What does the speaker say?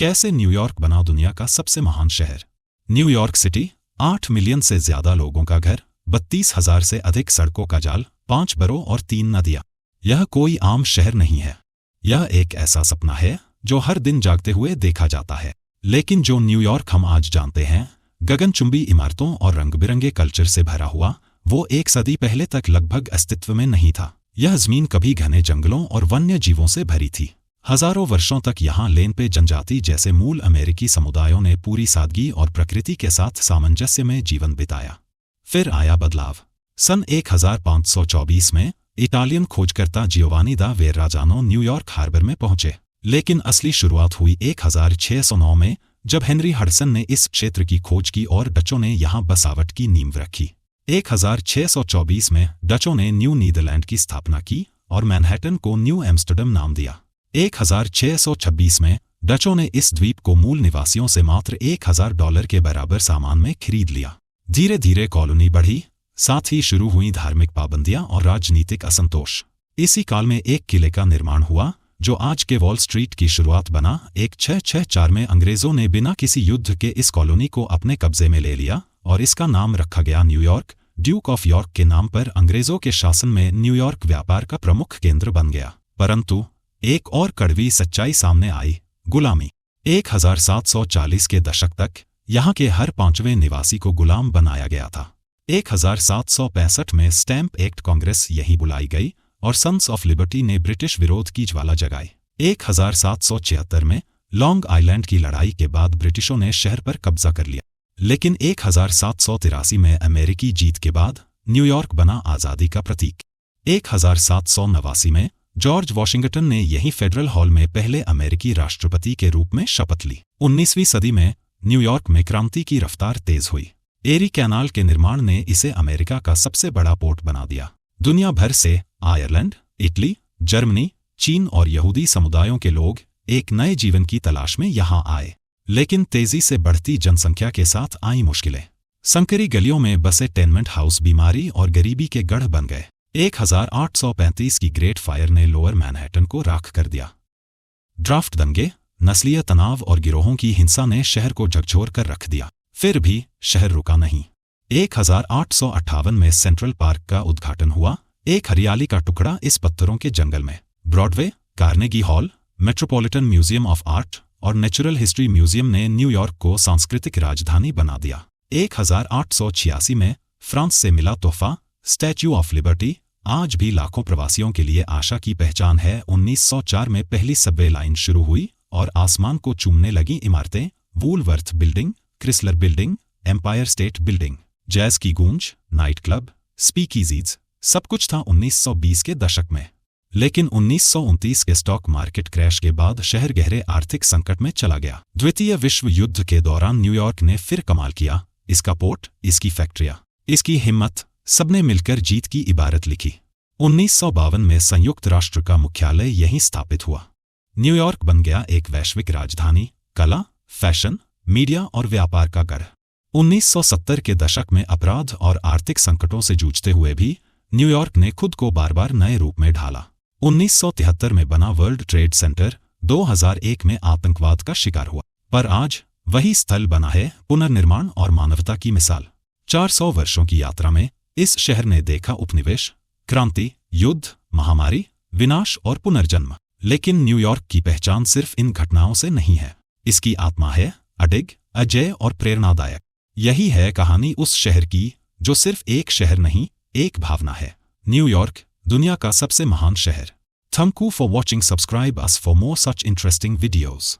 कैसे न्यूयॉर्क बना दुनिया का सबसे महान शहर। न्यूयॉर्क सिटी 8 मिलियन से ज्यादा लोगों का घर, 32,000 से अधिक सड़कों का जाल, 5 बरों और 3 नदियां। यह कोई आम शहर नहीं है। यह एक ऐसा सपना है जो हर दिन जागते हुए देखा जाता है। लेकिन जो न्यूयॉर्क हम आज जानते हैं, गगनचुंबी इमारतों और रंग-बिरंगे कल्चर से भरा हुआ, वो एक सदी पहले तक लगभग अस्तित्व में नहीं था। यह ज़मीन कभी घने जंगलों और वन्य जीवों से भरी थी। हजारों वर्षों तक यहाँ लेन पे जनजाति जैसे मूल अमेरिकी समुदायों ने पूरी सादगी और प्रकृति के साथ सामंजस्य में जीवन बिताया। फिर आया बदलाव। सन 1524 में इटालियन खोजकर्ता जियोवानी दा वेराजानो न्यूयॉर्क हार्बर में पहुंचे। लेकिन असली शुरुआत हुई 1609 में, जब हेनरी हडसन ने इस क्षेत्र की खोज की और डचों ने यहाँ बसावट की नींव रखी। 1624 में डचों ने न्यू नीदरलैंड की स्थापना की और मैनहट्टन को न्यू एम्स्टर्डम नाम दिया। 1626 में डचों ने इस द्वीप को मूल निवासियों से मात्र $1000 के बराबर सामान में खरीद लिया। धीरे धीरे कॉलोनी बढ़ी, साथ ही शुरू हुई धार्मिक पाबंदियां और राजनीतिक असंतोष। इसी काल में एक किले का निर्माण हुआ, जो आज के वॉल स्ट्रीट की शुरुआत बना। 1664 में अंग्रेजों ने बिना किसी युद्ध के इस कॉलोनी को अपने कब्जे में ले लिया और इसका नाम रखा गया न्यूयॉर्क। ड्यूक ऑफ यॉर्क के नाम पर अंग्रेजों के शासन में न्यूयॉर्क व्यापार का प्रमुख केंद्र बन गया। परंतु एक और कड़वी सच्चाई सामने आई, गुलामी। 1740 के दशक तक यहाँ के हर 5वें निवासी को गुलाम बनाया गया था। 1765 में स्टैंप एक्ट कांग्रेस यहीं बुलाई गई और सन्स ऑफ लिबर्टी ने ब्रिटिश विरोध की ज्वाला जगाई। 1776 में लॉन्ग आइलैंड की लड़ाई के बाद ब्रिटिशों ने शहर पर कब्जा कर लिया। लेकिन 1783 में अमेरिकी जीत के बाद न्यूयॉर्क बना आज़ादी का प्रतीक। 1789 में जॉर्ज वॉशिंगटन ने यही फेडरल हॉल में पहले अमेरिकी राष्ट्रपति के रूप में शपथ ली। 19वीं सदी में न्यूयॉर्क में क्रांति की रफ्तार तेज हुई। एरी कैनाल के निर्माण ने इसे अमेरिका का सबसे बड़ा पोर्ट बना दिया। दुनिया भर से आयरलैंड, इटली, जर्मनी, चीन और यहूदी समुदायों के लोग एक नए जीवन की तलाश में यहाँ आए। लेकिन तेजी से बढ़ती जनसंख्या के साथ आई मुश्किलें। संकरी गलियों में बसे टेनमेंट हाउस बीमारी और गरीबी के गढ़ बन गए। 1835 की ग्रेट फायर ने लोअर मैनहट्टन को राख कर दिया। ड्राफ्ट दंगे, नस्लीय तनाव और गिरोहों की हिंसा ने शहर को झकझोर कर रख दिया। फिर भी शहर रुका नहीं। 1858 में सेंट्रल पार्क का उद्घाटन हुआ, एक हरियाली का टुकड़ा इस पत्थरों के जंगल में। Broadway, Carnegie hall, metropolitan museum of art और नेचुरल हिस्ट्री म्यूजियम ने न्यूयॉर्क को सांस्कृतिक राजधानी बना दिया। 1886 में फ्रांस से मिला तोहफा, स्टैच्यू ऑफ लिबर्टी, आज भी लाखों प्रवासियों के लिए आशा की पहचान है। 1904 में पहली सबवे लाइन शुरू हुई और आसमान को चूमने लगी इमारतें, Woolworth building, Chrysler building, Empire State building. Jazz की गूंज, नाइट क्लब, स्पीकीजीज, सब कुछ था 1920 के दशक में। लेकिन 1929 के स्टॉक मार्केट क्रैश के बाद शहर गहरे आर्थिक संकट में चला गया। द्वितीय विश्व युद्ध के दौरान न्यूयॉर्क ने फिर कमाल किया। इसका पोर्ट, इसकी फैक्ट्रियां, इसकी हिम्मत, सबने मिलकर जीत की इबारत लिखी। 1952 में संयुक्त राष्ट्र का मुख्यालय यहीं स्थापित हुआ। न्यूयॉर्क बन गया एक वैश्विक राजधानी, कला, फैशन, मीडिया और व्यापार का गढ़। 1970 के दशक में अपराध और आर्थिक संकटों से जूझते हुए भी न्यूयॉर्क ने खुद को बार बार नए रूप में ढाला। 1973 में बना वर्ल्ड ट्रेड सेंटर 2001 में आतंकवाद का शिकार हुआ, पर आज वही स्थल बना है पुनर्निर्माण और मानवता की मिसाल। 400 वर्षों की यात्रा में इस शहर ने देखा उपनिवेश, क्रांति, युद्ध, महामारी, विनाश और पुनर्जन्म। लेकिन न्यूयॉर्क की पहचान सिर्फ इन घटनाओं से नहीं है। इसकी आत्मा है अडिग, अजय और प्रेरणादायक। यही है कहानी उस शहर की जो सिर्फ एक शहर नहीं, एक भावना है। न्यूयॉर्क, दुनिया का सबसे महान शहर। Thank you for watching. Subscribe us for more such interesting videos.